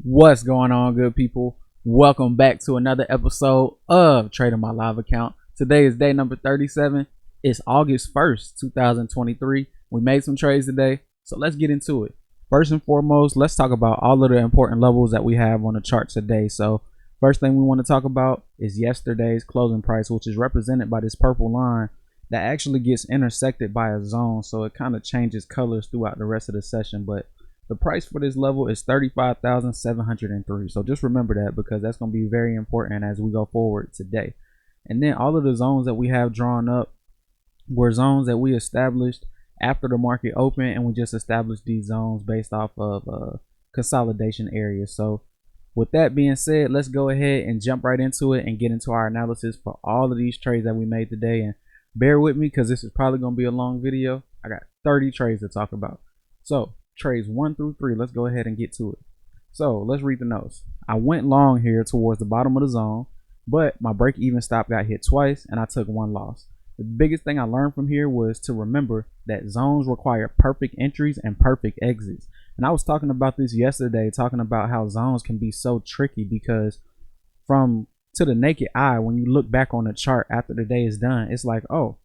What's going on, good people? Welcome back to another episode of Trading My Live Account. Today is day number 37. It's August 1st, 2023. We made some trades today, so let's get into it. First and foremost, let's talk about all of the important levels that we have on the chart today. So first thing we want to talk about is yesterday's closing price, which is represented by this purple line that actually gets intersected by a zone. So it kind of changes colors throughout the rest of the session, but the price for this level is 35,703. So just remember that, because that's going to be very important as we go forward today. And then all of the zones that we have drawn up were zones that we established after the market opened, and we just established these zones based off of consolidation areas. So with that being said, let's go ahead and jump right into it and get into our analysis for all of these trades that we made today. And bear with me, because this is probably going to be a long video. I got 30 trades to talk about. So trades 1 through 3, let's go ahead and get to it. So let's read the notes. I went long here towards the bottom of the zone, but my break even stop got hit twice and I took one loss. The biggest thing I learned from here was to remember that zones require perfect entries and perfect exits. And I was talking about this yesterday, talking about how zones can be so tricky, because to the naked eye, when you look back on the chart after the day is done, it's like, oh,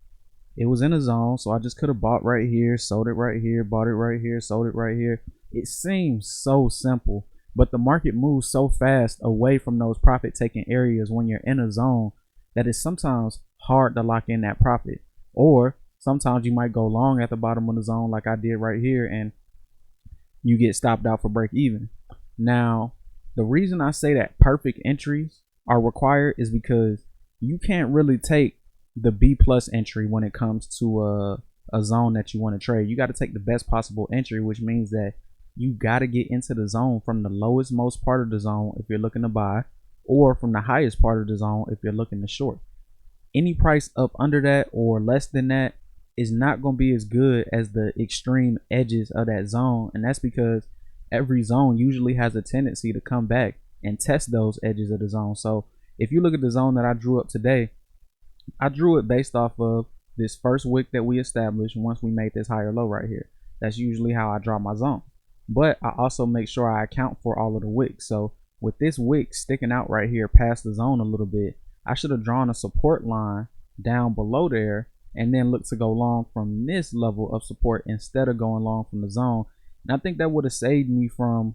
it was in a zone, so I just could have bought right here, sold it right here, bought it right here, sold it right here. It seems so simple, but the market moves so fast away from those profit taking areas when you're in a zone that it's sometimes hard to lock in that profit. Or sometimes you might go long at the bottom of the zone like I did right here, and you get stopped out for break even. Now, the reason I say that perfect entries are required is because you can't really take the B plus entry when it comes to a zone that you want to trade. You got to take the best possible entry, which means that you got to get into the zone from the lowest most part of the zone if you're looking to buy, or from the highest part of the zone if you're looking to short. Any price up under that or less than that is not going to be as good as the extreme edges of that zone, and that's because every zone usually has a tendency to come back and test those edges of the zone. So if you look at the zone that I drew up today, I drew it based off of this first wick that we established once we made this higher low right here. That's usually how I draw my zone. But I also make sure I account for all of the wicks. So with this wick sticking out right here past the zone a little bit, I should have drawn a support line down below there and then look to go long from this level of support instead of going long from the zone. And I think that would have saved me from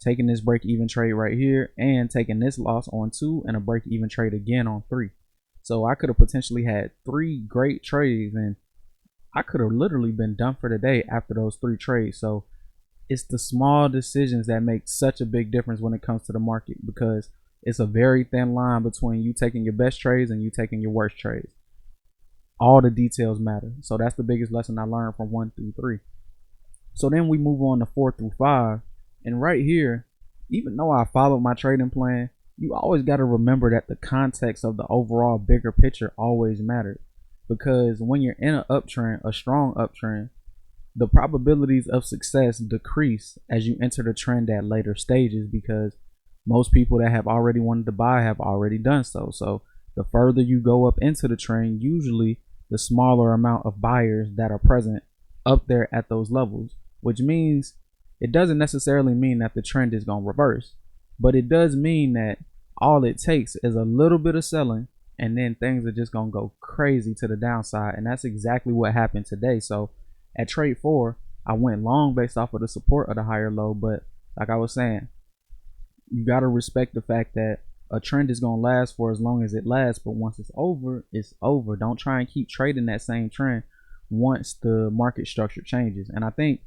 taking this break even trade right here and taking this loss on 2 and a break even trade again on 3. So I could have potentially had 3 great trades, and I could have literally been done for the day after those 3 trades. So it's the small decisions that make such a big difference when it comes to the market, because it's a very thin line between you taking your best trades and you taking your worst trades. All the details matter. So that's the biggest lesson I learned from 1 through 3. So then we move on to 4 through 5. And right here, even though I followed my trading plan, you always got to remember that the context of the overall bigger picture always matters, because when you're in an uptrend, a strong uptrend, the probabilities of success decrease as you enter the trend at later stages, because most people that have already wanted to buy have already done so. So the further you go up into the trend, usually the smaller amount of buyers that are present up there at those levels, which means it doesn't necessarily mean that the trend is going to reverse, but it does mean that all it takes is a little bit of selling and then things are just going to go crazy to the downside. And that's exactly what happened today. So at trade 4, I went long based off of the support of the higher low. But like I was saying, you got to respect the fact that a trend is going to last for as long as it lasts. But once it's over, it's over. Don't try and keep trading that same trend once the market structure changes. And I think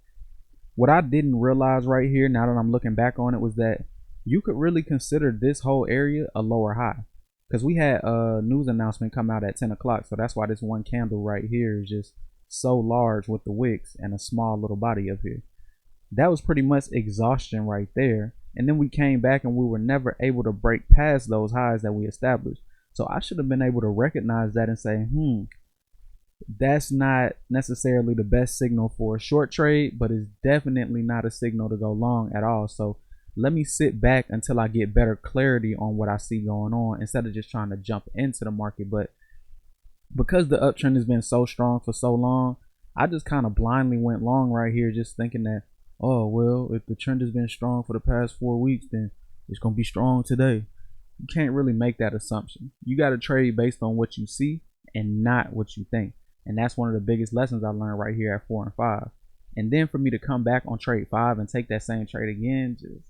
what I didn't realize right here, now that I'm looking back on it, was that you could really consider this whole area a lower high, because we had a news announcement come out at 10 o'clock. So that's why this one candle right here is just so large with the wicks and a small little body up here. That was pretty much exhaustion right there. And then we came back and we were never able to break past those highs that we established. So I should have been able to recognize that and say, that's not necessarily the best signal for a short trade, but it's definitely not a signal to go long at all. So let me sit back until I get better clarity on what I see going on, instead of just trying to jump into the market. But because the uptrend has been so strong for so long, I just kind of blindly went long right here, just thinking that oh well, if the trend has been strong for the past 4 weeks, then it's gonna be strong today. You can't really make that assumption. You got to trade based on what you see and not what you think. And that's one of the biggest lessons I learned right here at 4 and 5. And then for me to come back on trade 5 and take that same trade again, just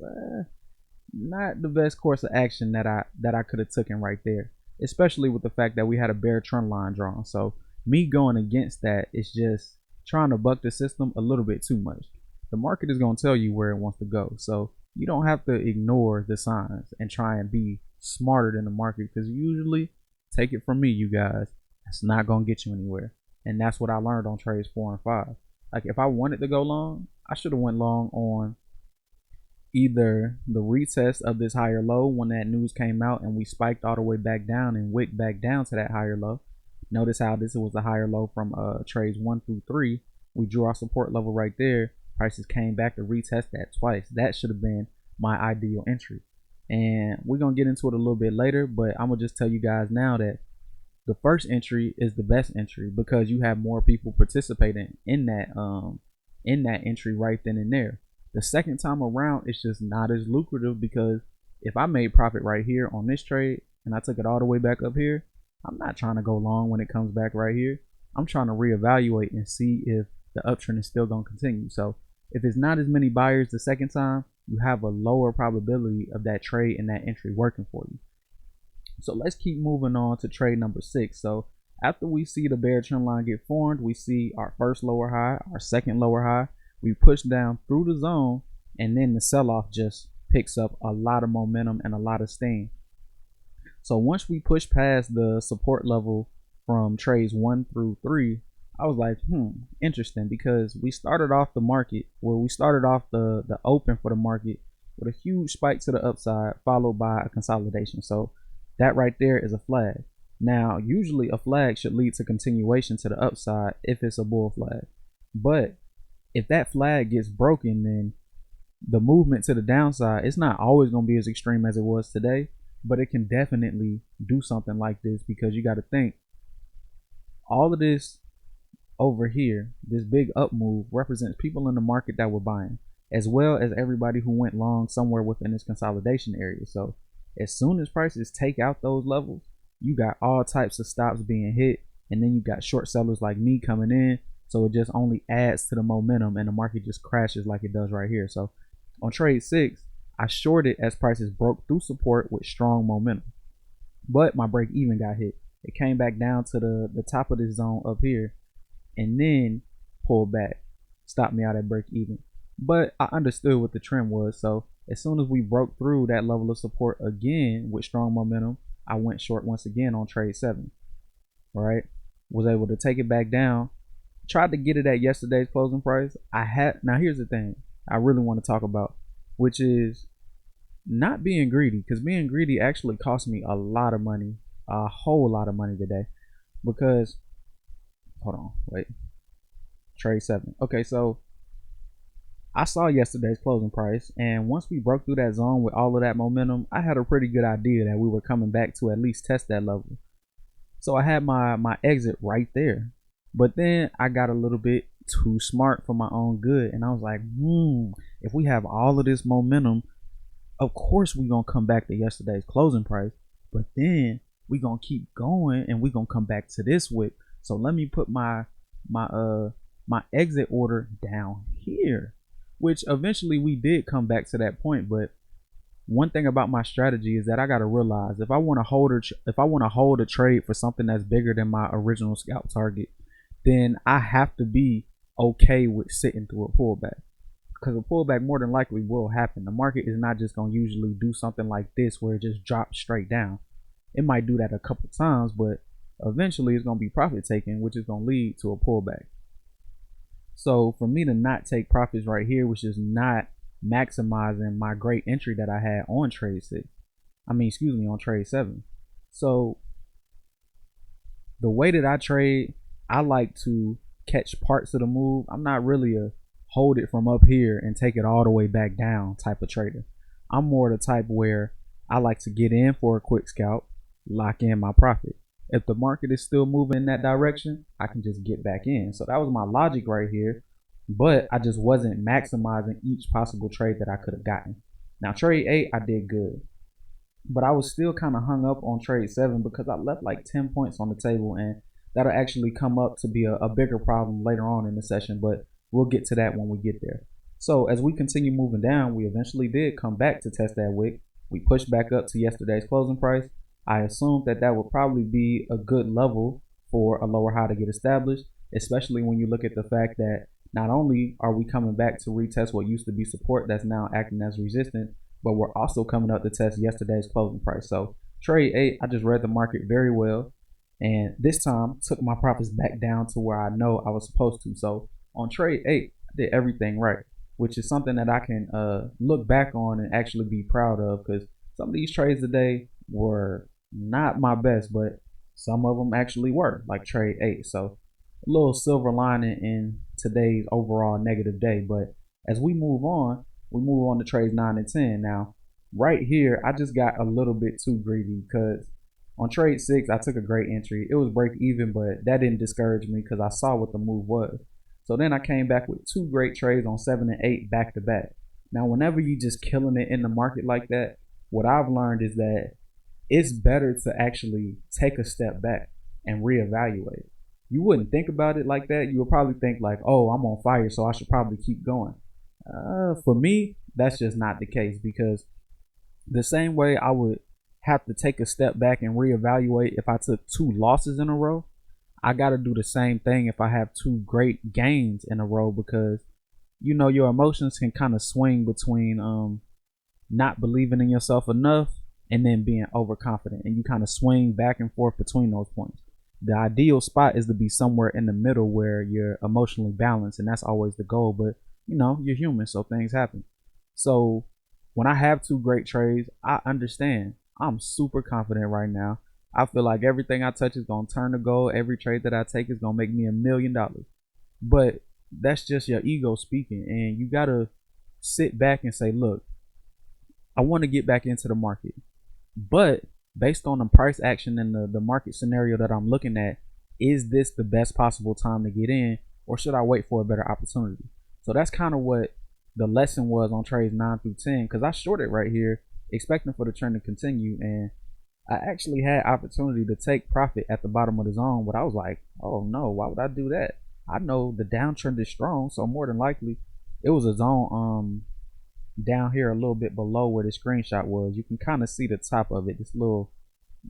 not the best course of action that I could have taken right there. Especially with the fact that we had a bear trend line drawn. So me going against that is just trying to buck the system a little bit too much. The market is going to tell you where it wants to go. So you don't have to ignore the signs and try and be smarter than the market, because usually, take it from me, you guys, that's not going to get you anywhere. And that's what I learned on trades 4 and 5. Like if I wanted to go long, I should have went long on either the retest of this higher low when that news came out and we spiked all the way back down and wicked back down to that higher low. Notice how this was the higher low from trades 1 through 3. We drew our support level right there. Prices came back to retest that twice. That should have been my ideal entry. And we're going to get into it a little bit later, but I'm going to just tell you guys now that the first entry is the best entry because you have more people participating in that entry right then and there. The second time around, it's just not as lucrative because if I made profit right here on this trade and I took it all the way back up here, I'm not trying to go long when it comes back right here. I'm trying to reevaluate and see if the uptrend is still going to continue. So if it's not as many buyers the second time, you have a lower probability of that trade and that entry working for you. So let's keep moving on to trade number 6. So after we see the bear trend line get formed, we see our first lower high, our second lower high. We push down through the zone, and then the sell-off just picks up a lot of momentum and a lot of steam. So once we push past the support level from trades 1 through 3, I was like, interesting, because we started off the market, we started off the open for the market with a huge spike to the upside, followed by a consolidation. So that right there is a flag. Now, usually a flag should lead to continuation to the upside if it's a bull flag. But if that flag gets broken, then the movement to the downside, it's not always going to be as extreme as it was today, but it can definitely do something like this, because you got to think all of this over here, this big up move represents people in the market that were buying, as well as everybody who went long somewhere within this consolidation area. So as soon as prices take out those levels, you got all types of stops being hit, and then you got short sellers like me coming in. So it just only adds to the momentum, and the market just crashes like it does right here. So on trade 6, I shorted as prices broke through support with strong momentum, but my break even got hit. It came back down to the top of this zone up here, and then pulled back, stopped me out at break even. But I understood what the trend was. So as soon as we broke through that level of support again with strong momentum, I went short once again on trade 7. All right, was able to take it back down. Tried to get it at yesterday's closing price. Now here's the thing I really want to talk about, which is not being greedy, because being greedy actually cost me a lot of money, a whole lot of money today. Because hold on, wait, trade 7. Okay, so I saw yesterday's closing price, and once we broke through that zone with all of that momentum, I had a pretty good idea that we were coming back to at least test that level. So I had my exit right there. But then I got a little bit too smart for my own good, and I was like, if we have all of this momentum, of course we're gonna come back to yesterday's closing price, but then we're gonna keep going and we're gonna come back to this wick. So let me put my exit order down here, which eventually we did come back to that point. But one thing about my strategy is that I got to realize if I want to hold a trade for something that's bigger than my original scalp target, then I have to be okay with sitting through a pullback, because a pullback more than likely will happen. The market is not just going to usually do something like this where it just drops straight down. It might do that a couple times, but eventually it's going to be profit taking, which is going to lead to a pullback. So for me to not take profits right here, which is not maximizing my great entry that I had on trade 6, on trade 7. So the way that I trade, I like to catch parts of the move. I'm not really a hold it from up here and take it all the way back down type of trader. I'm more the type where I like to get in for a quick scalp, lock in my profit. If the market is still moving in that direction, I can just get back in. So that was my logic right here. but I just wasn't maximizing each possible trade that I could have gotten. Now, trade 8, I did good, but I was still kind of hung up on trade 7 because I left like 10 points on the table, and that'll actually come up to be a bigger problem later on in the session, but we'll get to that when we get there. So as we continue moving down, we eventually did come back to test that wick. We pushed back up to yesterday's closing price. I assumed that that would probably be a good level for a lower high to get established, especially when you look at the fact that not only are we coming back to retest what used to be support that's now acting as resistance, but we're also coming up to test yesterday's closing price. So trade 8, I just read the market very well, and this time took my profits back down to where I know I was supposed to. So on trade 8, I did everything right, which is something that I can look back on and actually be proud of, because some of these trades today were not my best, but some of them actually were, like trade 8. So a little silver lining in today's overall negative day. But as we move on to trades 9 and 10. Now, right here, I just got a little bit too greedy because on trade 6, I took a great entry. It was break even, but that didn't discourage me because I saw what the move was. So then I came back with 2 great trades on 7 and 8 back to back. Now, whenever you just killing it in the market like that, what I've learned is that it's better to actually take a step back and reevaluate. You wouldn't think about it like that. You would probably think like, oh, I'm on fire, so I should probably keep going. For me, that's just not the case, because the same way I would have to take a step back and reevaluate if I took 2 losses in a row, I got to do the same thing if I have 2 great gains in a row, because your emotions can kind of swing between not believing in yourself enough and then being overconfident, and you kind of swing back and forth between those points. The ideal spot is to be somewhere in the middle where you're emotionally balanced, and that's always the goal. But you're human, so things happen. So when I have 2 great trades, I understand. I'm super confident right now. I feel like everything I touch is gonna turn to gold. Every trade that I take is gonna make me $1,000,000. But that's just your ego speaking, and you gotta sit back and say, look, I want to get back into the market, but based on the price action and the market scenario that I'm looking at, is this the best possible time to get in, or should I wait for a better opportunity? So that's kind of what the lesson was on trades 9 through 10, because I shorted right here expecting for the trend to continue, and I actually had opportunity to take profit at the bottom of the zone, but I was like, oh no, why would I do that? I know the downtrend is strong, so more than likely it was a zone down here a little bit below where the screenshot was. You can kind of see the top of it, this little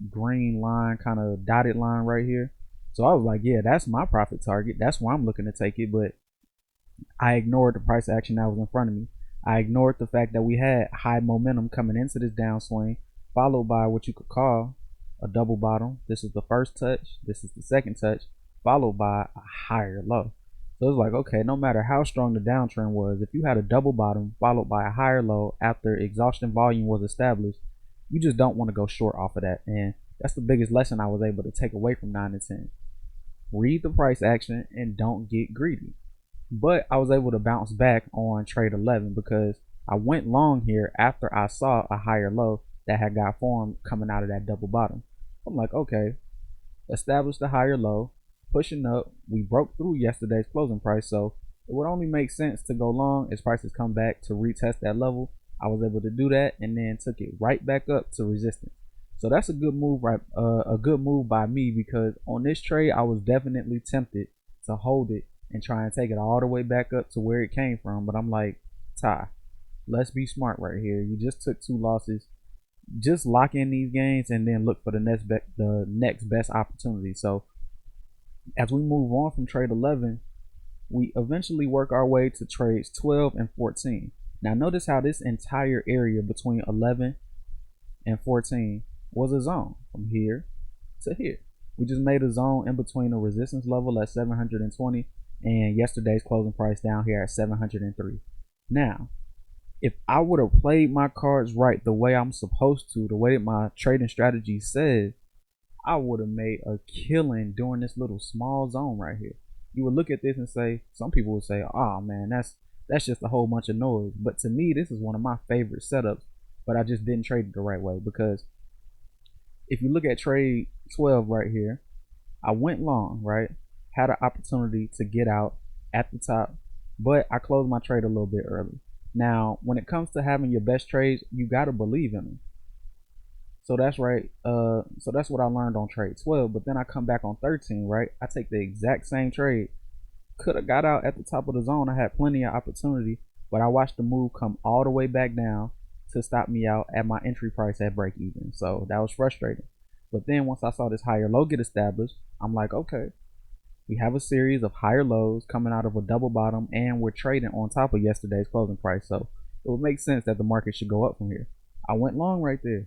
green line, kind of dotted line right here. So I was like, yeah, that's my profit target, that's why I'm looking to take it. But I ignored the price action that was in front of me. I ignored the fact that we had high momentum coming into this downswing, followed by what you could call a double bottom. This is the first touch, this is the second touch, followed by a higher low. So it's like, okay, no matter how strong the downtrend was, if you had a double bottom followed by a higher low after exhaustion volume was established, you just don't want to go short off of that. And that's the biggest lesson I was able to take away from 9 and 10. Read the price action and don't get greedy. But I was able to bounce back on trade 11 because I went long here after I saw a higher low that had got formed coming out of that double bottom. I'm like, okay, established a higher low, pushing up. We broke through yesterday's closing price, so it would only make sense to go long as prices come back to retest that level. I was able to do that and then took it right back up to resistance. So that's a good move, right? A good move by me, because on this trade I was definitely tempted to hold it and try and take it all the way back up to where it came from. But I'm like, Ty, let's be smart right here. You just took 2 losses. Just lock in these gains and then look for the next best opportunity. So as we move on from trade 11, we eventually work our way to trades 12 and 14. Now notice how this entire area between 11 and 14 was a zone from here to here. We just made a zone in between a resistance level at 720 and yesterday's closing price down here at 703. Now, if I would have played my cards right the way I'm supposed to, the way that my trading strategy says, I would have made a killing during this little small zone right here. You would look at this and say, some people would say, oh man, that's just a whole bunch of noise. But to me, this is one of my favorite setups, but I just didn't trade it the right way. Because if you look at trade 12 right here, I went long, right? Had an opportunity to get out at the top, but I closed my trade a little bit early. Now, when it comes to having your best trades, you gotta believe in them. So that's right. So that's what I learned on trade 12. But then I come back on 13, right? I take the exact same trade. Could have got out at the top of the zone. I had plenty of opportunity, but I watched the move come all the way back down to stop me out at my entry price at break even. So that was frustrating. But then once I saw this higher low get established, I'm like, okay, we have a series of higher lows coming out of a double bottom, and we're trading on top of yesterday's closing price. So it would make sense that the market should go up from here. I went long right there.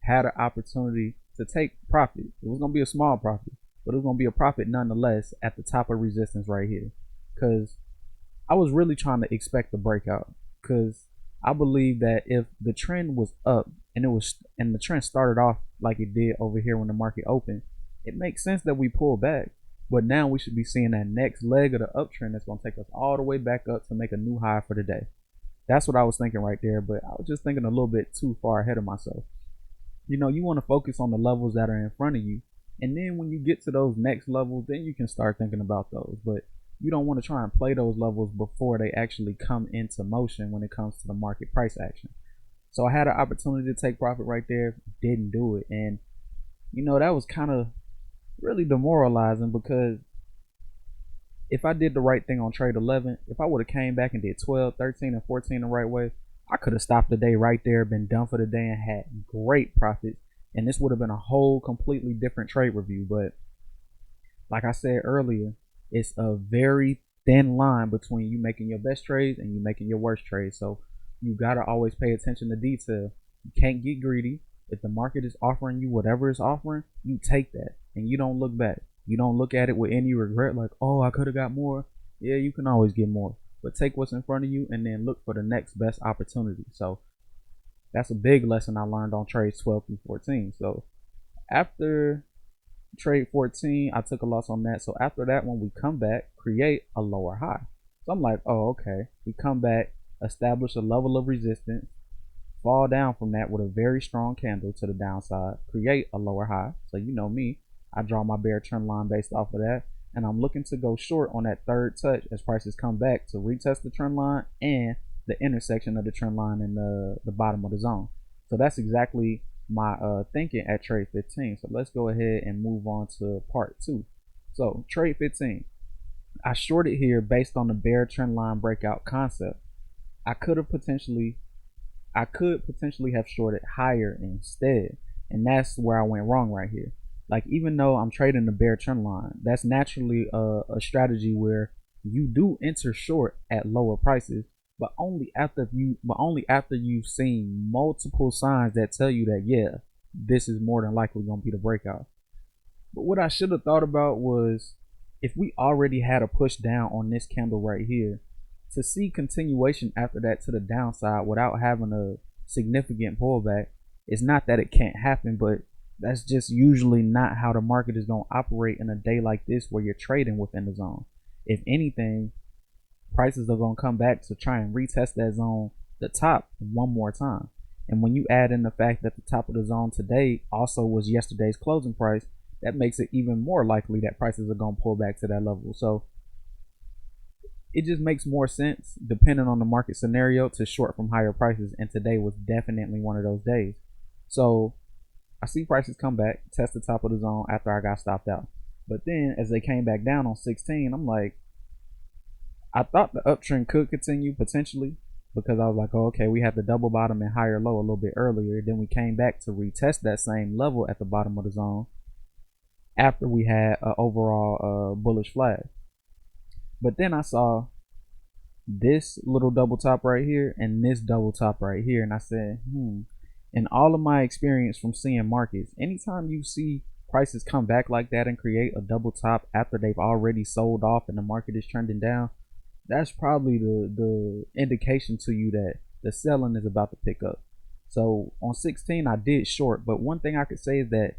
Had an opportunity to take profit. It was going to be a small profit, but it was going to be a profit nonetheless at the top of resistance right here. Because I was really trying to expect the breakout. Because I believe that if the trend was up and the trend started off like it did over here when the market opened, it makes sense that we pull back. But now we should be seeing that next leg of the uptrend that's going to take us all the way back up to make a new high for the day. That's what I was thinking right there, but I was just thinking a little bit too far ahead of myself. You know, you want to focus on the levels that are in front of you, and then when you get to those next levels, then you can start thinking about those. But you don't want to try and play those levels before they actually come into motion when it comes to the market price action. So I had an opportunity to take profit right there, didn't do it, and you know, that was kind of really demoralizing, because if I did the right thing on trade 11, if I would have came back and did 12, 13, and 14 the right way, I could have stopped the day right there, been done for the day, and had great profits. And this would have been a whole completely different trade review. But like I said earlier, it's a very thin line between you making your best trades and you making your worst trades. So you got to always pay attention to detail. You can't get greedy. If the market is offering you whatever it's offering, you take that and you don't look back. You don't look at it with any regret like, oh, I could have got more. Yeah, you can always get more. But take what's in front of you and then look for the next best opportunity. So that's a big lesson I learned on trades 12 through 14. So after trade 14, I took a loss on that. So after that, when we come back, create a lower high. So I'm like, oh, okay. We come back, establish a level of resistance, fall down from that with a very strong candle to the downside, create a lower high. So you know me, I draw my bear trend line based off of that, and I'm looking to go short on that third touch as prices come back to retest the trend line and the intersection of the trend line and the bottom of the zone. So that's exactly my thinking at trade 15. So let's go ahead and move on to part 2. So trade 15, I shorted here based on the bear trend line breakout concept. I could potentially have shorted higher instead, and that's where I went wrong right here. Like, even though I'm trading the bear trend line, that's naturally a strategy where you do enter short at lower prices, but only after you've seen multiple signs that tell you that, yeah, this is more than likely going to be the breakout. But what I should have thought about was, if we already had a push down on this candle right here, to see continuation after that to the downside without having a significant pullback, it's not that it can't happen, but that's just usually not how the market is going to operate in a day like this where you're trading within the zone. If anything, prices are going to come back to try and retest that zone, the top, one more time. And when you add in the fact that the top of the zone today also was yesterday's closing price, that makes it even more likely that prices are going to pull back to that level. So it just makes more sense, depending on the market scenario, to short from higher prices, and today was definitely one of those days. So I see prices come back, test the top of the zone after I got stopped out. But then as they came back down on 16, I'm like, I thought the uptrend could continue potentially, because I was like, oh, okay, we had the double bottom and higher low a little bit earlier. Then we came back to retest that same level at the bottom of the zone after we had an overall bullish flag. But then I saw this little double top right here and this double top right here, and I said, in all of my experience from seeing markets, anytime you see prices come back like that and create a double top after they've already sold off and the market is trending down, that's probably the indication to you that the selling is about to pick up. So on 16, I did short, but one thing I could say is that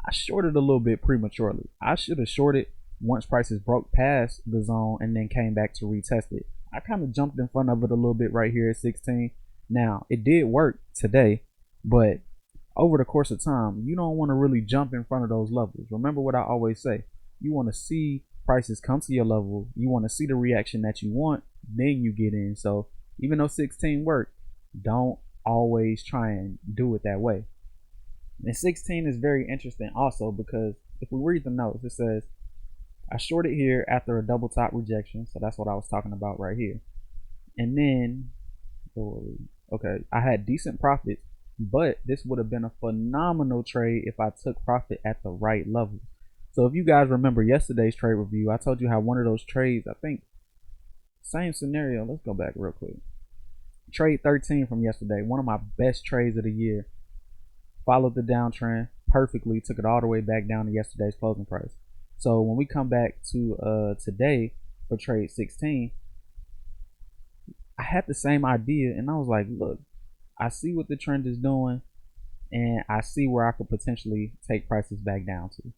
I shorted a little bit prematurely. I should have shorted once prices broke past the zone and then came back to retest it. I kind of jumped in front of it a little bit right here at 16. Now, it did work today, but over the course of time, you don't want to really jump in front of those levels. Remember what I always say. You want to see prices come to your level, you want to see the reaction that you want, then you get in. So even though 16 worked, don't always try and do it that way. And 16 is very interesting also because if we read the notes, it says, I shorted here after a double top rejection. So that's what I was talking about right here. And then, okay, I had decent profits, but this would have been a phenomenal trade if I took profit at the right level. So if you guys remember yesterday's trade review, I told you how one of those trades, I think, same scenario. Let's go back real quick. Trade 13 from yesterday, one of my best trades of the year. Followed the downtrend perfectly, took it all the way back down to yesterday's closing price. So when we come back to today for trade 16, I had the same idea and I was like, look, I see what the trend is doing and I see where I could potentially take prices back down to.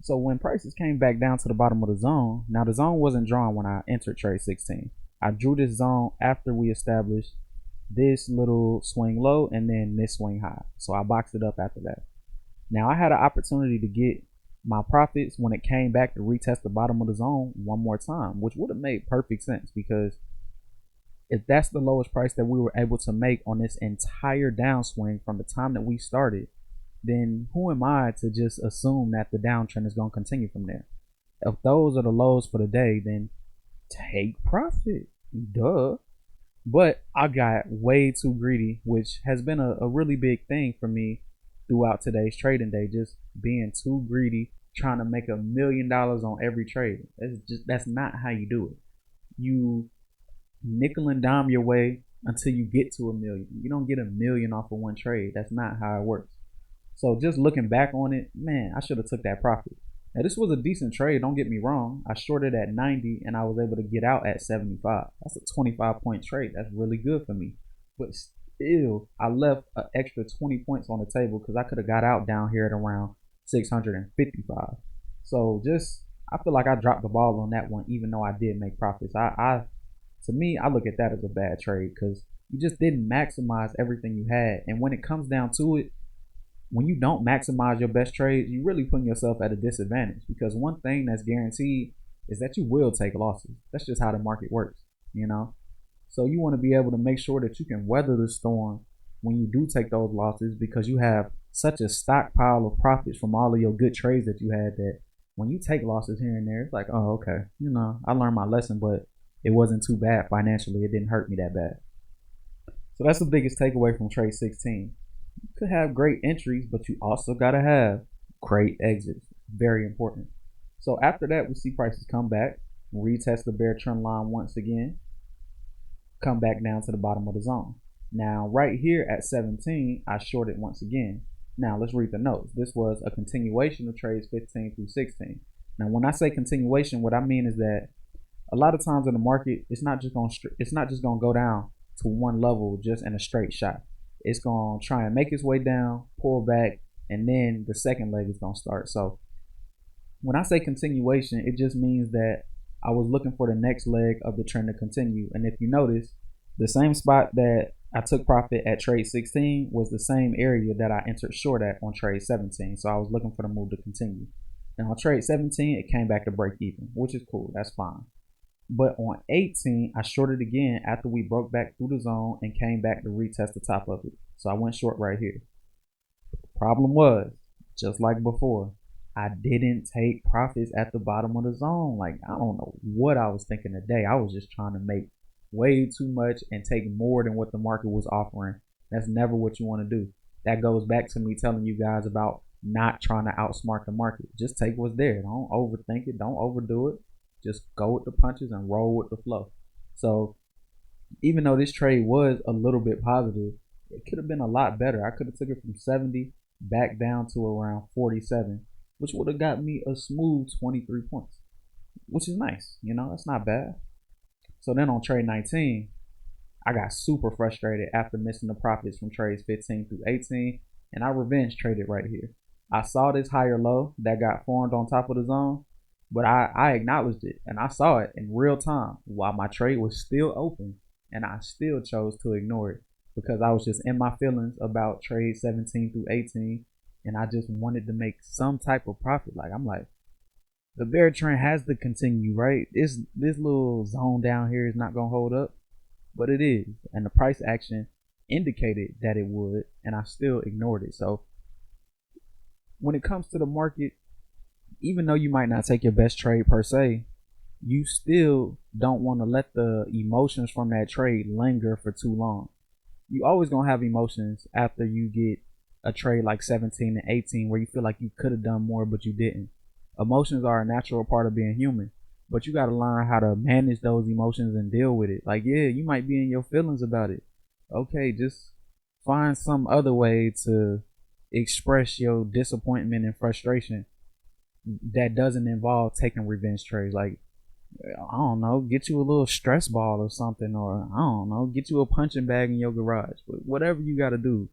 So when prices came back down to the bottom of the zone, now the zone wasn't drawn when I entered trade 16. I drew this zone after we established this little swing low and then this swing high. So I boxed it up after that. Now I had an opportunity to get my profits when it came back to retest the bottom of the zone one more time, which would have made perfect sense because if that's the lowest price that we were able to make on this entire downswing from the time that we started, then who am I to just assume that the downtrend is going to continue from there? If those are the lows for the day, then take profit. Duh. But I got way too greedy, which has been a really big thing for me throughout today's trading day, just being too greedy, trying to make $1 million on every trade. That's not how you do it. You nickel and dime your way until you get to $1 million. You don't get $1 million off of one trade. That's not how it works. So just looking back on it, man, I should have took that profit. Now this was a decent trade, don't get me wrong. I shorted at 90 and I was able to get out at 75. That's a 25-point trade. That's really good for me. But still, I left an extra 20 points on the table because I could have got out down here at around 655. So I feel like I dropped the ball on that one, even though I did make profits. To me, I look at that as a bad trade because you just didn't maximize everything you had. And when it comes down to it, when you don't maximize your best trades, you're really putting yourself at a disadvantage because one thing that's guaranteed is that you will take losses. That's just how the market works, you know? So you want to be able to make sure that you can weather the storm when you do take those losses because you have such a stockpile of profits from all of your good trades that you had that when you take losses here and there, it's like, oh, okay, I learned my lesson, but it wasn't too bad financially. It didn't hurt me that bad. So that's the biggest takeaway from trade 16. You could have great entries, but you also got to have great exits. Very important. So after that, we see prices come back, retest the bear trend line once again, come back down to the bottom of the zone. Now, right here at 17, I shorted once again. Now, let's read the notes. This was a continuation of trades 15 through 16. Now, when I say continuation, what I mean is that a lot of times in the market, it's not just going to go down to one level just in a straight shot. It's going to try and make its way down, pull back, and then the second leg is going to start. So when I say continuation, it just means that I was looking for the next leg of the trend to continue. And if you notice, the same spot that I took profit at trade 16 was the same area that I entered short at on trade 17. So I was looking for the move to continue. And on trade 17, it came back to break even, which is cool. That's fine. But on 18, I shorted again after we broke back through the zone and came back to retest the top of it. So I went short right here. Problem was, just like before, I didn't take profits at the bottom of the zone. Like, I don't know what I was thinking today. I was just trying to make way too much and take more than what the market was offering. That's never what you want to do. That goes back to me telling you guys about not trying to outsmart the market. Just take what's there. Don't overthink it. Don't overdo it. Just go with the punches and roll with the flow. So even though this trade was a little bit positive, it could have been a lot better. I could have took it from 70 back down to around 47, which would have got me a smooth 23 points, which is nice. That's not bad. So then on trade 19, I got super frustrated after missing the profits from trades 15 through 18, and I revenge traded right here. I saw this higher low that got formed on top of the zone, but I acknowledged it and I saw it in real time while my trade was still open, and I still chose to ignore it because I was just in my feelings about trade 17 through 18, and I just wanted to make some type of profit. Like, I'm like, The bear trend has to continue, right? This little zone down here is not gonna hold up, but it is, and the price action indicated that it would, and I still ignored it. So when it comes to the market, even though you might not take your best trade per se, you still don't want to let the emotions from that trade linger for too long. You always gonna have emotions after you get a trade like 17 and 18 where you feel like you could have done more but you didn't. Emotions are a natural part of being human, but you got to learn how to manage those emotions and deal with it. Like, yeah, you might be in your feelings about it. Okay, just find some other way to express your disappointment and frustration that doesn't involve taking revenge trades. Like, I don't know, get you a little stress ball or something, or I don't know, get you a punching bag in your garage. But whatever you got to do,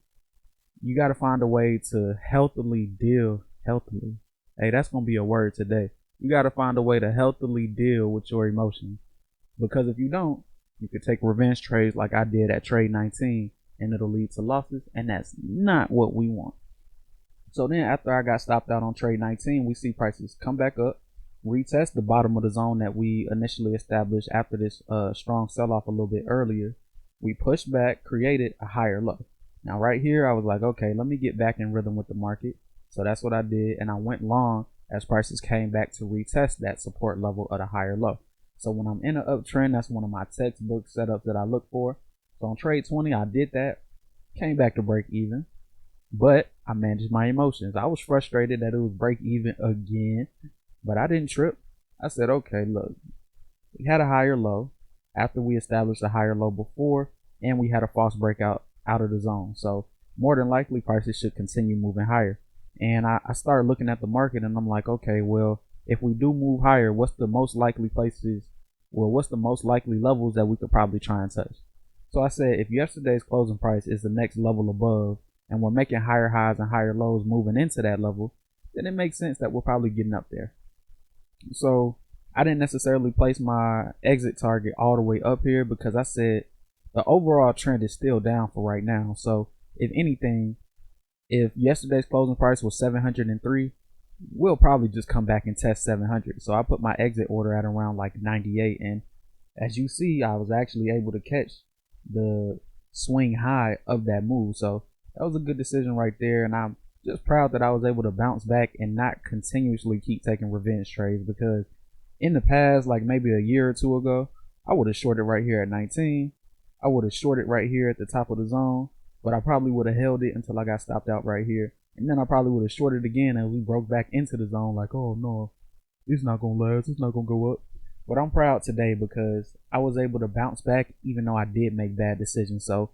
you got to find a way to healthily deal healthily. Hey, that's going to be a word today. You got to find a way to healthily deal with your emotions, because if you don't, you could take revenge trades like I did at trade 19 and it'll lead to losses, and that's not what we want. So then after I got stopped out on trade 19, we see prices come back up, retest the bottom of the zone that we initially established after this strong sell-off a little bit earlier. We pushed back, created a higher low. Now right here, I was like, okay, let me get back in rhythm with the market. So that's what I did, and I went long as prices came back to retest that support level at a higher low. So when I'm in an uptrend, that's one of my textbook setups that I look for. So on trade 20, I did that, came back to break even, but I managed my emotions. I was frustrated that it was break even again, but I didn't trip. I said, okay, look, we had a higher low after we established a higher low before, and we had a false breakout out of the zone. So more than likely prices should continue moving higher. And I started looking at the market, and I'm like, okay, well, if we do move higher, what's the most likely places? Well, what's the most likely levels that we could probably try and touch? So I said, if yesterday's closing price is the next level above, and we're making higher highs and higher lows moving into that level, then it makes sense that we're probably getting up there. So I didn't necessarily place my exit target all the way up here, because I said the overall trend is still down for right now. So if anything, if yesterday's closing price was 703, we'll probably just come back and test 700. So I put my exit order at around like 98, and as you see, I was actually able to catch the swing high of that move. So that was a good decision right there, and I'm just proud that I was able to bounce back and not continuously keep taking revenge trades, because in the past, like maybe a year or two ago, I would have shorted right here at 19. I would have shorted right here at the top of the zone, but I probably would have held it until I got stopped out right here. And then I probably would have shorted again as we broke back into the zone, like, oh no, it's not going to last, it's not going to go up. But I'm proud today because I was able to bounce back even though I did make bad decisions. So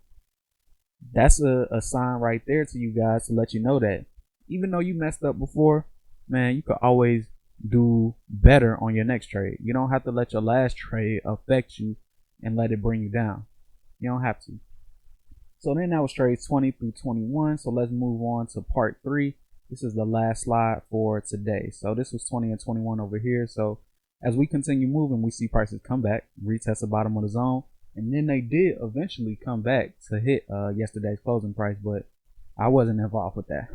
that's a sign right there to you guys to let you know that even though you messed up before, man, you could always do better on your next trade. You don't have to let your last trade affect you and let it bring you down. You don't have to. So then that was trades 20 through 21. So let's move on to part 3. This is the last slide for today. So this was 20 and 21 over here. So as we continue moving, we see prices come back, retest the bottom of the zone, and then they did eventually come back to hit yesterday's closing price, but I wasn't involved with that.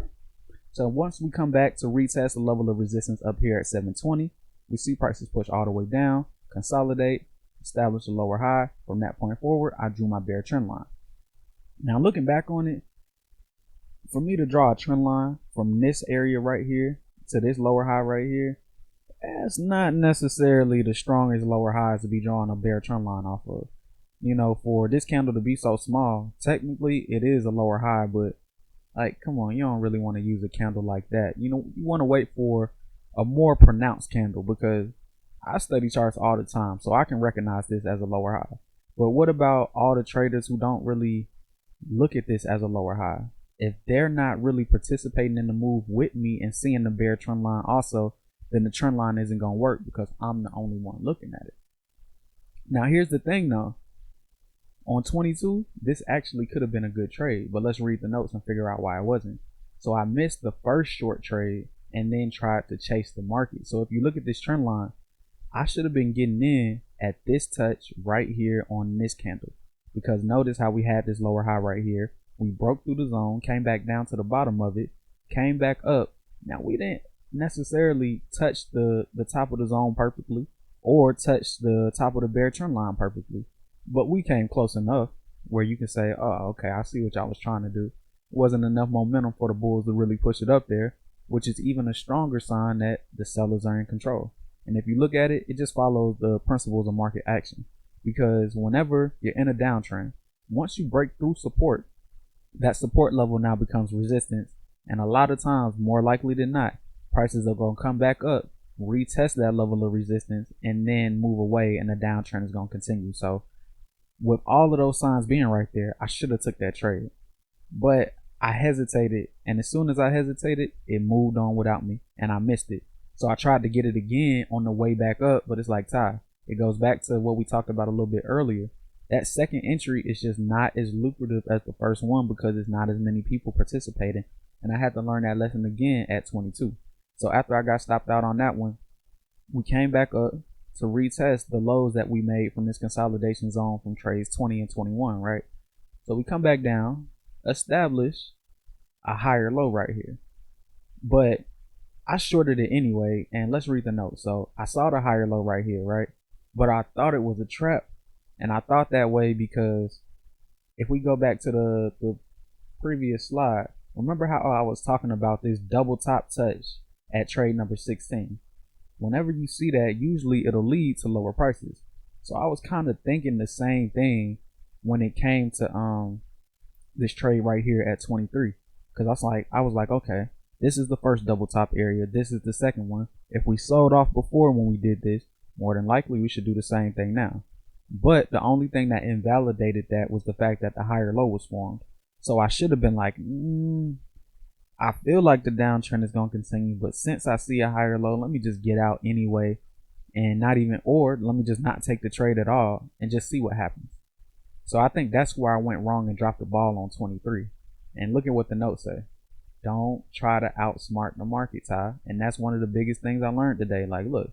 So once we come back to retest the level of resistance up here at 720, we see prices push all the way down, consolidate, establish a lower high. From that point forward, I drew my bear trend line. Now looking back on it, for me to draw a trend line from this area right here to this lower high right here, that's not necessarily the strongest lower highs to be drawing a bear trend line off of. You know, for this candle to be so small, technically it is a lower high, but like, come on, you don't really want to use a candle like that. You know, you want to wait for a more pronounced candle, because I study charts all the time, so I can recognize this as a lower high. But what about all the traders who don't really look at this as a lower high? If they're not really participating in the move with me and seeing the bear trend line also, then the trend line isn't going to work because I'm the only one looking at it. Now, here's the thing though. On 22, this actually could have been a good trade, but let's read the notes and figure out why it wasn't. So I missed the first short trade and then tried to chase the market. So if you look at this trend line, I should have been getting in at this touch right here on this candle, because notice how we had this lower high right here. We broke through the zone, came back down to the bottom of it, came back up. Now we didn't necessarily touch the top of the zone perfectly or touch the top of the bear trend line perfectly, but we came close enough where you can say, oh, okay, I see what y'all was trying to do. Wasn't enough momentum for the bulls to really push it up there, which is even a stronger sign that the sellers are in control. And if you look at it, it just follows the principles of market action, because whenever you're in a downtrend, once you break through support, that support level now becomes resistance, and a lot of times, more likely than not, prices are going to come back up, retest that level of resistance, and then move away, and the downtrend is going to continue. So with all of those signs being right there, I should have took that trade, but I hesitated, and as soon as I hesitated, it moved on without me, and I missed it. So I tried to get it again on the way back up, but it's like, Ty, it goes back to what we talked about a little bit earlier. That second entry is just not as lucrative as the first one because it's not as many people participating, and I had to learn that lesson again at 22. So after I got stopped out on that one, we came back up to retest the lows that we made from this consolidation zone from trades 20 and 21, right? So we come back down, establish a higher low right here, but I shorted it anyway. And let's read the note. So I saw the higher low right here, right? But I thought it was a trap, and I thought that way because if we go back to the previous slide, remember how I was talking about this double top touch at trade number 16? Whenever you see that, usually it'll lead to lower prices. So I was kind of thinking the same thing when it came to this trade right here at 23, because I was like, okay, this is the first double top area, this is the second one. If we sold off before when we did this, more than likely we should do the same thing now. But the only thing that invalidated that was the fact that the higher low was formed. So I should have been like, I feel like the downtrend is going to continue, but since I see a higher low, let me just get out anyway, and let me just not take the trade at all and just see what happens. So I think that's where I went wrong and dropped the ball on 23. And look at what the notes say. Don't try to outsmart the market, Ty. And that's one of the biggest things I learned today. Like, look,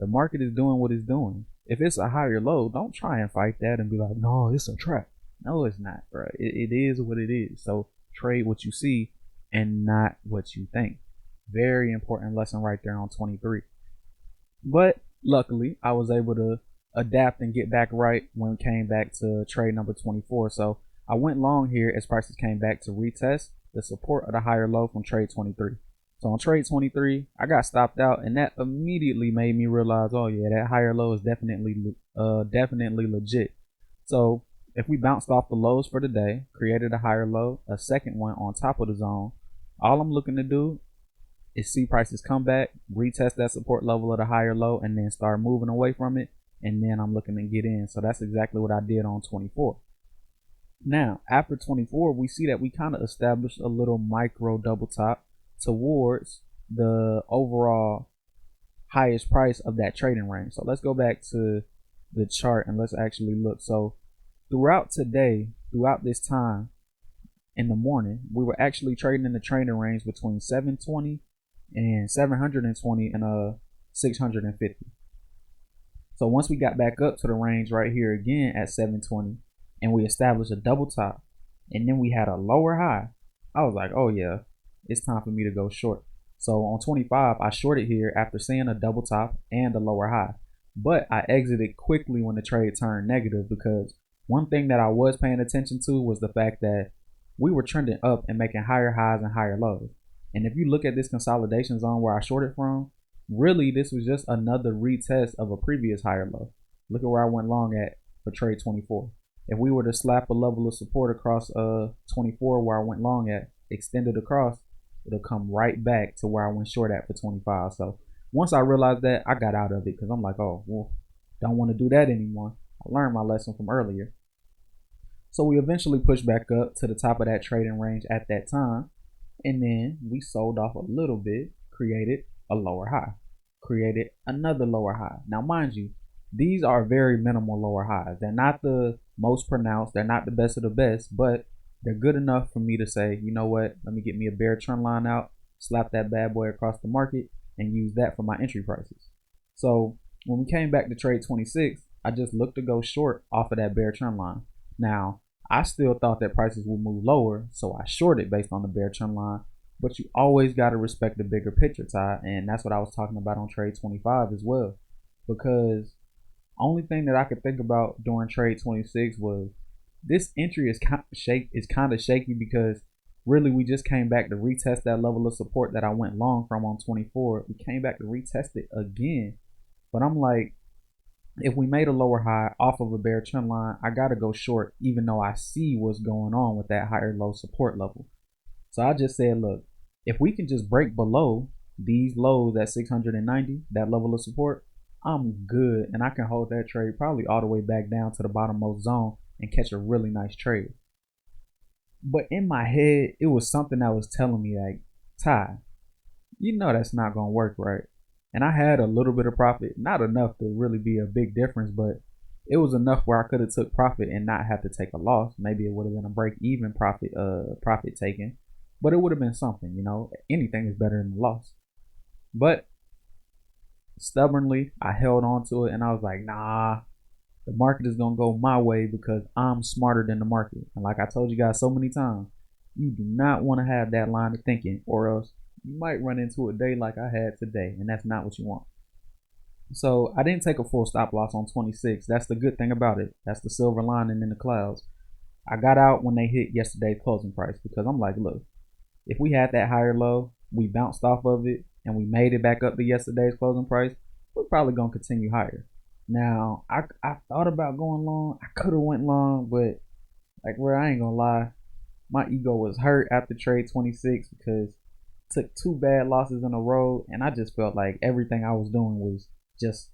the market is doing what it's doing. If it's a higher low, don't try and fight that and be like, no, it's a trap. No, it's not, bro. It is what it is. So trade what you see and not what you think. Very important lesson right there on 23. But luckily, I was able to adapt and get back right when it came back to trade number 24. So I went long here as prices came back to retest the support of the higher low from trade 23. So on trade 23, I got stopped out, and that immediately made me realize, oh yeah, that higher low is definitely legit. So if we bounced off the lows for the day, created a higher low, a second one on top of the zone, all I'm looking to do is see prices come back, retest that support level of the higher low, and then start moving away from it, and then I'm looking to get in. So that's exactly what I did on 24. Now, after 24, we see that we kind of established a little micro double top towards the overall highest price of that trading range. So let's go back to the chart and let's actually look. So throughout this time in the morning, we were actually trading in the trading range between 720 and 720 and 650. So once we got back up to the range right here again at 720, and we established a double top, and then we had a lower high, I was like, oh yeah, it's time for me to go short. So on 25, I shorted here after seeing a double top and a lower high, but I exited quickly when the trade turned negative, because one thing that I was paying attention to was the fact that we were trending up and making higher highs and higher lows. And if you look at this consolidation zone where I shorted from, really this was just another retest of a previous higher low. Look at where I went long at for trade 24. If we were to slap a level of support across 24 where I went long at, extended across, it'll come right back to where I went short at for 25. So once I realized that, I got out of it, because I'm like, oh, well, don't want to do that anymore. I learned my lesson from earlier. So we eventually pushed back up to the top of that trading range at that time, and then we sold off a little bit, created a lower high, created another lower high. Now mind you, these are very minimal lower highs. They're not the most pronounced, they're not the best of the best, but they're good enough for me to say, you know what, let me get me a bear trend line out, slap that bad boy across the market, and use that for my entry prices. So when we came back to trade 26, I just looked to go short off of that bear trend line. Now, I still thought that prices would move lower, so I shorted based on the bear trend line, But you always got to respect the bigger picture, Ty. And that's what I was talking about on trade 25 as well. Because only thing that I could think about during trade 26 was this entry is kind of shaky because really we just came back to retest that level of support that I went long from on 24. We came back to retest it again. But I'm like, if we made a lower high off of a bear trend line, I gotta go short even though I see what's going on with that higher low support level. So I just said, look, if we can just break below these lows at 690, that level of support, I'm good and I can hold that trade probably all the way back down to the bottommost zone and catch a really nice trade. But in my head, it was something that was telling me like, Ty, you know that's not gonna work, right? And I had a little bit of profit, not enough to really be a big difference, but it was enough where I could have took profit and not have to take a loss. Maybe it would have been a break even profit taken, but it would have been something, you know. Anything is better than a loss. But stubbornly, I held on to it and I was like, nah, the market is gonna go my way because I'm smarter than the market. And like I told you guys so many times, you do not want to have that line of thinking, or else you might run into a day like I had today, and that's not what you want. So I didn't take a full stop loss on 26. That's the good thing about it. That's the silver lining in the clouds. I got out when they hit yesterday's closing price because I'm like, look, if we had that higher low, we bounced off of it, and we made it back up to yesterday's closing price, we're probably gonna continue higher. Now I thought about going long. I could have went long, but like where I ain't gonna lie, my ego was hurt after trade 26 because took two bad losses in a row, and I just felt like everything I was doing was just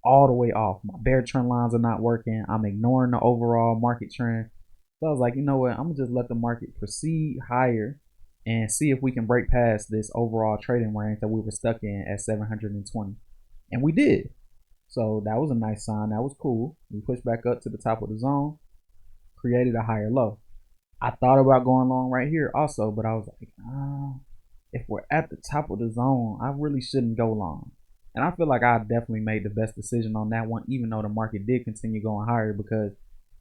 all the way off. My bear trend lines are not working. I'm ignoring the overall market trend. So I was like, you know what? I'm gonna just let the market proceed higher and see if we can break past this overall trading range that we were stuck in at 720. And we did. So that was a nice sign. That was cool. We pushed back up to the top of the zone, created a higher low. I thought about going long right here also, but I was like, if we're at the top of the zone, I really shouldn't go long. And I feel like I definitely made the best decision on that one, even though the market did continue going higher, because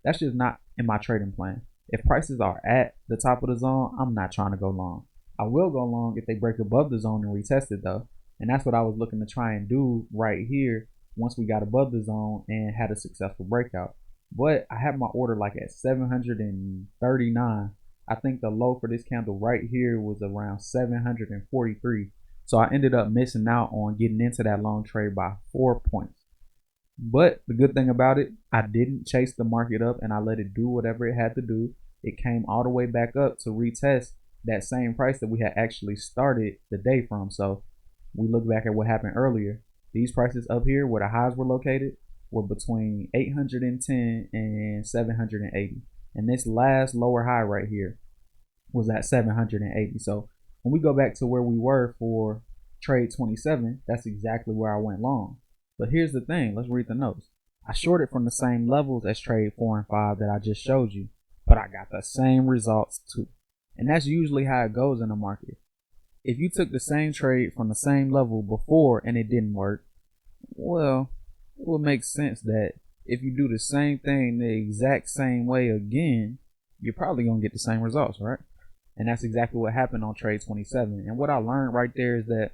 that's just not in my trading plan. If prices are at the top of the zone, I'm not trying to go long. I will go long if they break above the zone and retest it though. And that's what I was looking to try and do right here once we got above the zone and had a successful breakout. But I have my order like at 739. I think the low for this candle right here was around 743. So I ended up missing out on getting into that long trade by 4 points. But the good thing about it, I didn't chase the market up and I let it do whatever it had to do. It came all the way back up to retest that same price that we had actually started the day from. So we look back at what happened earlier. These prices up here where the highs were located were between 810 and 780. And this last lower high right here was at 780. So when we go back to where we were for trade 27, that's exactly where I went long. But here's the thing, let's read the notes. I shorted from the same levels as trade 4 and 5 that I just showed you, but I got the same results too. And that's usually how it goes in the market. If you took the same trade from the same level before and it didn't work, well, it would make sense that if you do the same thing the exact same way again, you're probably going to get the same results, right? And that's exactly what happened on trade 27. And what I learned right there is that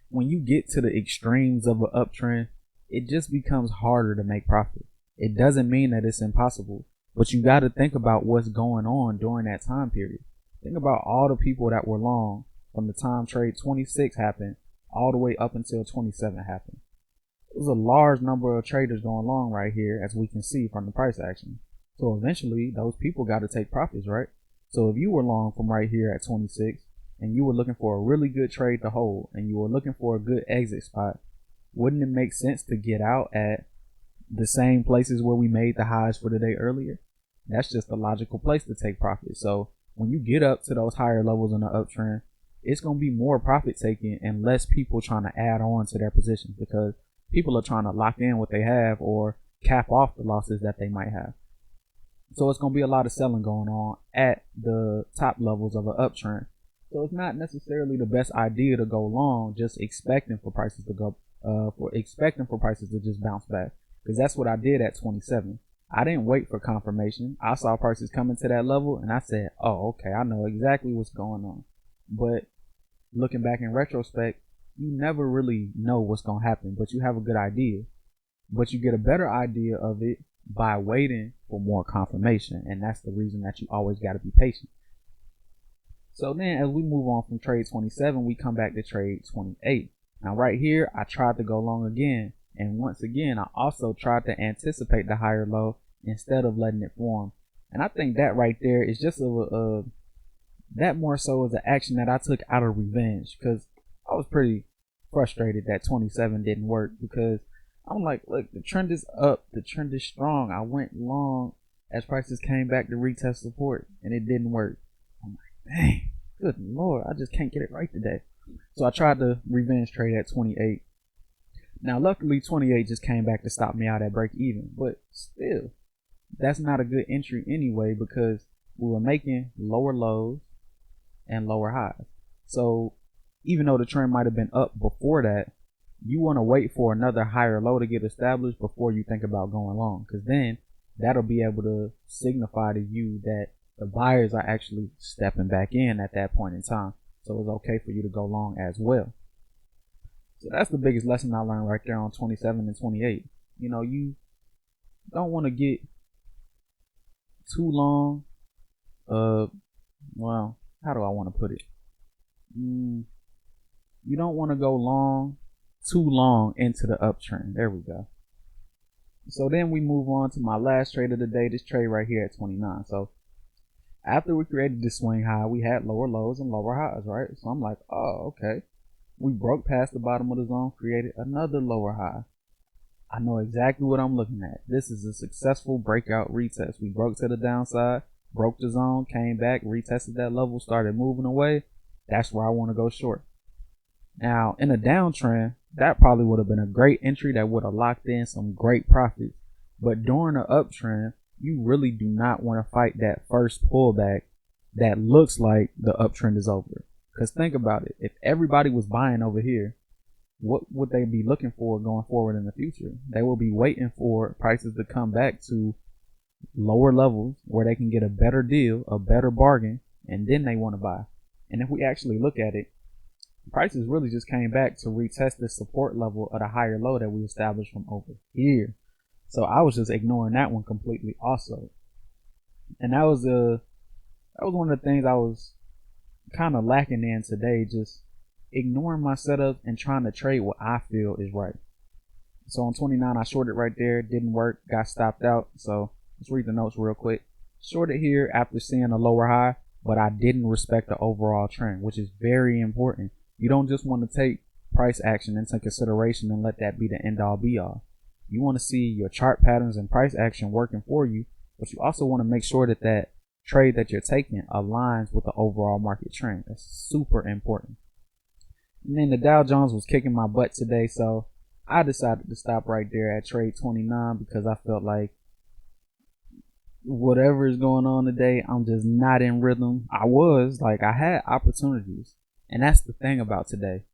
when you get to the extremes of an uptrend, it just becomes harder to make profit. It doesn't mean that it's impossible, but you got to think about what's going on during that time period. Think about all the people that were long from the time trade 26 happened all the way up until 27 happened. There's a large number of traders going long right here, as we can see from the price action. So eventually those people got to take profits, right? So if you were long from right here at 26 and you were looking for a really good trade to hold and you were looking for a good exit spot, wouldn't it make sense to get out at the same places where we made the highs for the day earlier? That's just a logical place to take profit. So when you get up to those higher levels in the uptrend, it's going to be more profit taking and less people trying to add on to their positions because people are trying to lock in what they have or cap off the losses that they might have. So it's going to be a lot of selling going on at the top levels of an uptrend. So it's not necessarily the best idea to go long just expecting for prices to go expecting for prices to just bounce back, because that's what I did at 27. I didn't wait for confirmation. I saw prices coming to that level and I said, oh, okay, I know exactly what's going on. But looking back in retrospect, you never really know what's going to happen, but you have a good idea. But you get a better idea of it by waiting for more confirmation. And that's the reason that you always got to be patient. So then as we move on from trade 27, we come back to trade 28. Now right here, I tried to go long again. And once again, I also tried to anticipate the higher low instead of letting it form. And I think that right there is just that more so is an action that I took out of revenge, because I was pretty frustrated that 27 didn't work, because I'm like, look, the trend is up, the trend is strong. I went long as prices came back to retest support and it didn't work. I'm like, dang, good Lord, I just can't get it right today. So I tried to revenge trade at 28. Now, luckily, 28 just came back to stop me out at break even, but still, that's not a good entry anyway, because we were making lower lows and lower highs. So even though the trend might have been up before that, you want to wait for another higher low to get established before you think about going long, because then that'll be able to signify to you that the buyers are actually stepping back in at that point in time. So it's okay for you to go long as well. So that's the biggest lesson I learned right there on 27 and 28. You don't want to get too long. Well, how do I want to put it? You don't want to go too long into the uptrend. There we go. So then we move on to my last trade of the day, this trade right here at 29. So after we created this swing high, we had lower lows and lower highs, right? So I'm like, oh, okay. We broke past the bottom of the zone, created another lower high. I know exactly what I'm looking at. This is a successful breakout retest. We broke to the downside, broke the zone, came back, retested that level, started moving away. That's where I want to go short. Now, in a downtrend, that probably would have been a great entry that would have locked in some great profits. But during an uptrend, you really do not want to fight that first pullback that looks like the uptrend is over. Because think about it. If everybody was buying over here, what would they be looking for going forward in the future? They will be waiting for prices to come back to lower levels where they can get a better deal, a better bargain, and then they want to buy. And if we actually look at it, prices really just came back to retest the support level at a higher low that we established from over here. So I was just ignoring that one completely also. And that was one of the things I was kind of lacking in today, just ignoring my setup and trying to trade what I feel is right. So on 29, I shorted right there, didn't work, got stopped out. So let's read the notes real quick. Shorted here after seeing a lower high, but I didn't respect the overall trend, which is very important. You don't just want to take price action into consideration and let that be the end all be all. You want to see your chart patterns and price action working for you, but you also want to make sure that that trade that you're taking aligns with the overall market trend. That's super important. And then the Dow Jones was kicking my butt today, so I decided to stop right there at trade 29 because I felt like whatever is going on today, I'm just not in rhythm. I had opportunities, and that's the thing about today.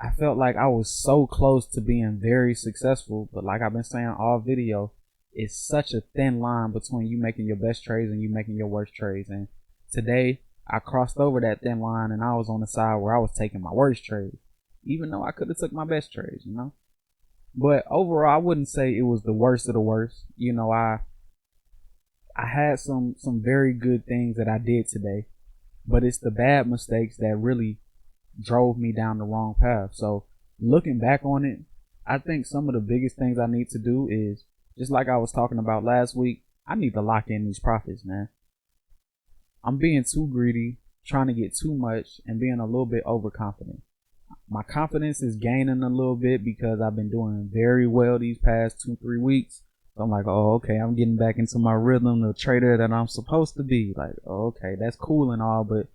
I felt like I was so close to being very successful, but like I've been saying all video, it's such a thin line between you making your best trades and you making your worst trades. And today I crossed over that thin line and I was on the side where I was taking my worst trades, even though I could have took my best trades, But overall, I wouldn't say it was the worst of the worst. I had some very good things that I did today, but it's the bad mistakes that really drove me down the wrong path. So looking back on it, I think some of the biggest things I need to do is, just like I was talking about last week, I need to lock in these profits, man. I'm being too greedy, trying to get too much, and being a little bit overconfident. My confidence is gaining a little bit because I've been doing very well these past 2-3 weeks. So I'm like, oh, okay, I'm getting back into my rhythm, the trader that I'm supposed to be. Like, oh, okay, that's cool and all, but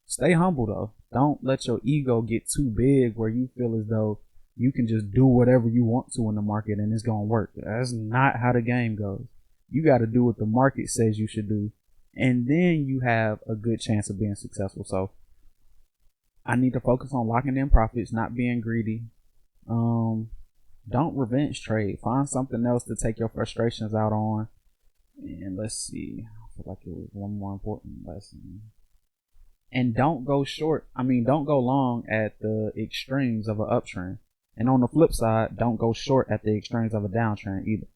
stay humble though. Don't let your ego get too big where you feel as though you can just do whatever you want to in the market and it's going to work. That's not how the game goes. You got to do what the market says you should do, and then you have a good chance of being successful. So I need to focus on locking in profits, not being greedy. Don't revenge trade. Find something else to take your frustrations out on. And let's see. I feel like it was one more important lesson. And don't go short. I mean, don't go long at the extremes of an uptrend. And on the flip side, don't go short at the extremes of a downtrend either.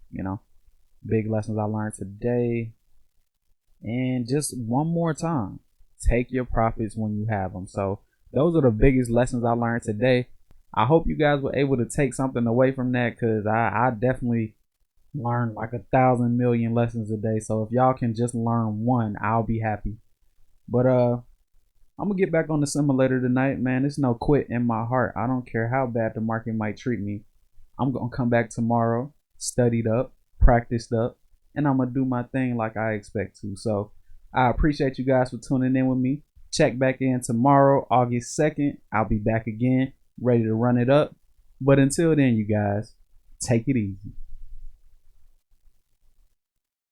Big lessons I learned today. And just one more time, take your profits when you have them. So those are the biggest lessons I learned today. I hope you guys were able to take something away from that, because I definitely learned like 1,000,000,000 lessons a day. So if y'all can just learn one, I'll be happy. But I'm gonna get back on the simulator tonight, man. There's no quit in my heart. I don't care how bad the market might treat me. I'm gonna come back tomorrow, studied up, practiced up, and I'm gonna do my thing like I expect to. So I appreciate you guys for tuning in with me. Check back in tomorrow, August 2nd. I'll be back again, ready to run it up. But until then, you guys, take it easy.